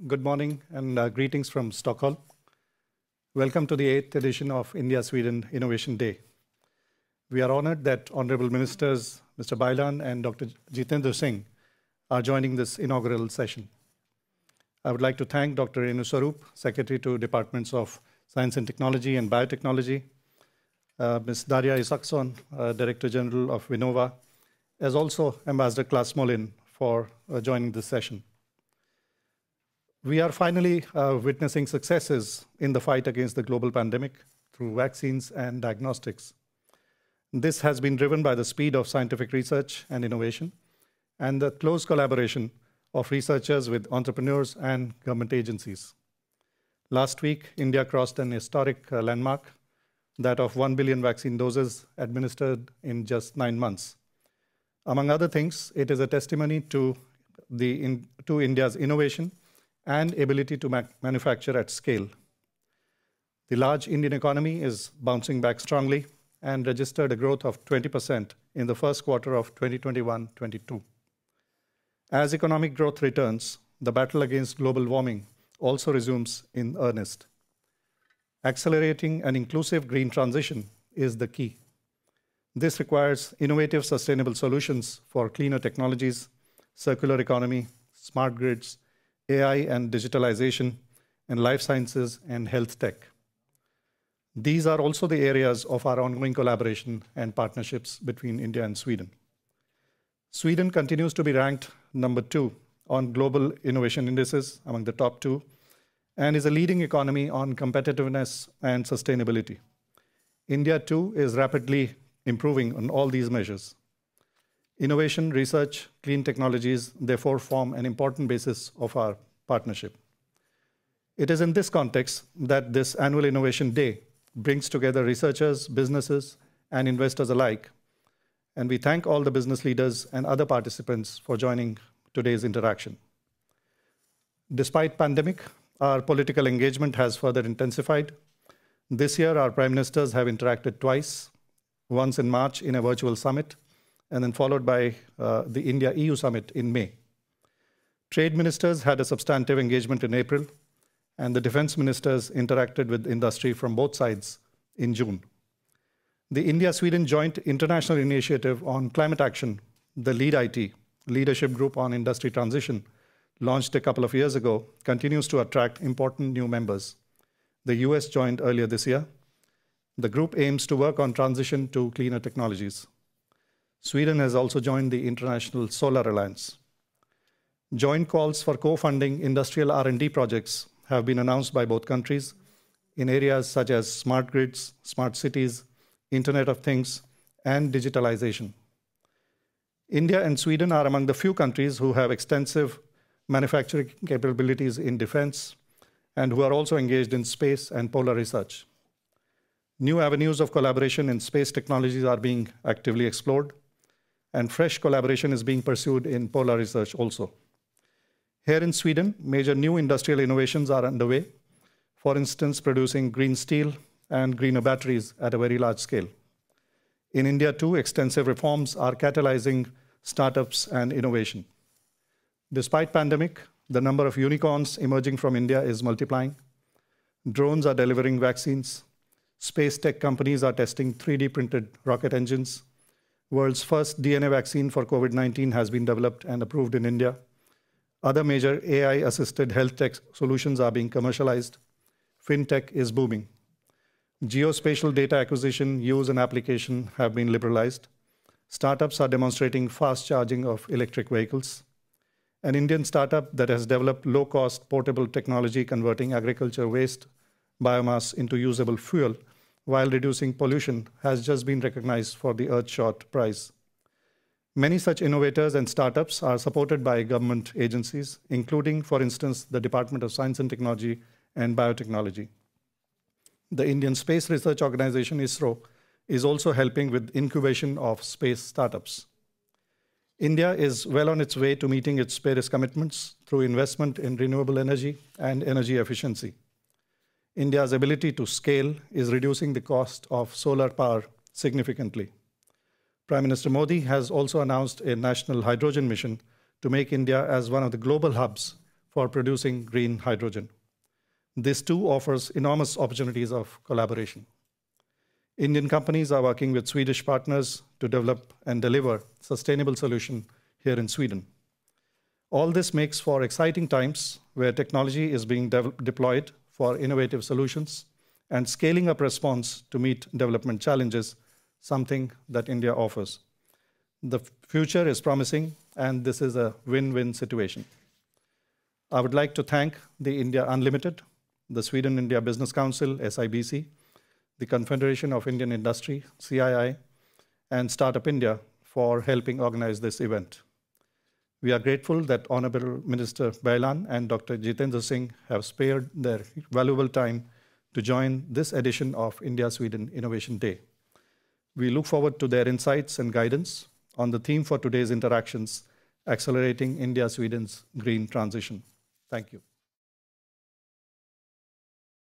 Good morning and greetings from Stockholm. Welcome to the 8th edition of India-Sweden Innovation Day. We are honored that Honorable Ministers Mr. Bailan and Dr. Jitendra Singh are joining this inaugural session. I would like to thank Dr. Renu Swarup, Secretary to Departments of Science and Technology and Biotechnology, Ms. Daria Isaacson, Director General of Vinnova, as also Ambassador Klas Mollin for joining this session. We are finally witnessing successes in the fight against the global pandemic through vaccines and diagnostics. This has been driven by the speed of scientific research and innovation and the close collaboration of researchers with entrepreneurs and government agencies. Last week, India crossed an historic landmark, that of 1 billion vaccine doses administered in just 9 months. Among other things, it is a testimony to India's innovation and ability to manufacture at scale. The large Indian economy is bouncing back strongly and registered a growth of 20% in the first quarter of 2021-22. As economic growth returns, the battle against global warming also resumes in earnest. Accelerating an inclusive green transition is the key. This requires innovative, sustainable solutions for cleaner technologies, circular economy, smart grids, AI and digitalization, and life sciences and health tech. These are also the areas of our ongoing collaboration and partnerships between India and Sweden. Sweden continues to be ranked number 2 on global innovation indices among the top 2, and is a leading economy on competitiveness and sustainability. India, too, is rapidly improving on all these measures. Innovation, research, clean technologies, therefore, form an important basis of our partnership. It is in this context that this annual Innovation Day brings together researchers, businesses, and investors alike, and we thank all the business leaders and other participants for joining today's interaction. Despite pandemic, our political engagement has further intensified. This year, our prime ministers have interacted twice, once in March in a virtual summit, and then followed by the India-EU summit in May. Trade ministers had a substantive engagement in April, and the defense ministers interacted with industry from both sides in June. The India-Sweden Joint International Initiative on Climate Action, the LEAD-IT, Leadership Group on Industry Transition, launched a couple of years ago, continues to attract important new members. The US joined earlier this year. The group aims to work on transition to cleaner technologies. Sweden has also joined the International Solar Alliance. Joint calls for co-funding industrial R&D projects have been announced by both countries in areas such as smart grids, smart cities, Internet of Things, and digitalization. India and Sweden are among the few countries who have extensive manufacturing capabilities in defense and who are also engaged in space and polar research. New avenues of collaboration in space technologies are being actively explored, and fresh collaboration is being pursued in polar research also. Here in Sweden, major new industrial innovations are underway, for instance, producing green steel and greener batteries at a very large scale. In India, too, extensive reforms are catalyzing startups and innovation. Despite pandemic, the number of unicorns emerging from India is multiplying. Drones are delivering vaccines. Space tech companies are testing 3D printed rocket engines. World's first DNA vaccine for COVID-19 has been developed and approved in India. Other major AI-assisted health tech solutions are being commercialized. FinTech is booming. Geospatial data acquisition, use, and application have been liberalized. Startups are demonstrating fast charging of electric vehicles. An Indian startup that has developed low-cost portable technology converting agriculture waste biomass into usable fuel while reducing pollution has just been recognized for the Earthshot Prize. Many such innovators and startups are supported by government agencies, including, for instance, the Department of Science and Technology and Biotechnology. The Indian Space Research Organization, ISRO, is also helping with incubation of space startups. India is well on its way to meeting its Paris commitments through investment in renewable energy and energy efficiency. India's ability to scale is reducing the cost of solar power significantly. Prime Minister Modi has also announced a national hydrogen mission to make India as one of the global hubs for producing green hydrogen. This too offers enormous opportunities of collaboration. Indian companies are working with Swedish partners to develop and deliver sustainable solutions here in Sweden. All this makes for exciting times where technology is being deployed for innovative solutions and scaling up response to meet development challenges, something that India offers. The future is promising, and this is a win-win situation. I would like to thank the India Unlimited, the Sweden-India Business Council, SIBC, the Confederation of Indian Industry, CII, and Startup India for helping organize this event. We are grateful that Honorable Minister Bailan and Dr. Jitendra Singh have spared their valuable time to join this edition of India-Sweden Innovation Day. We look forward to their insights and guidance on the theme for today's interactions, accelerating India-Sweden's green transition. Thank you.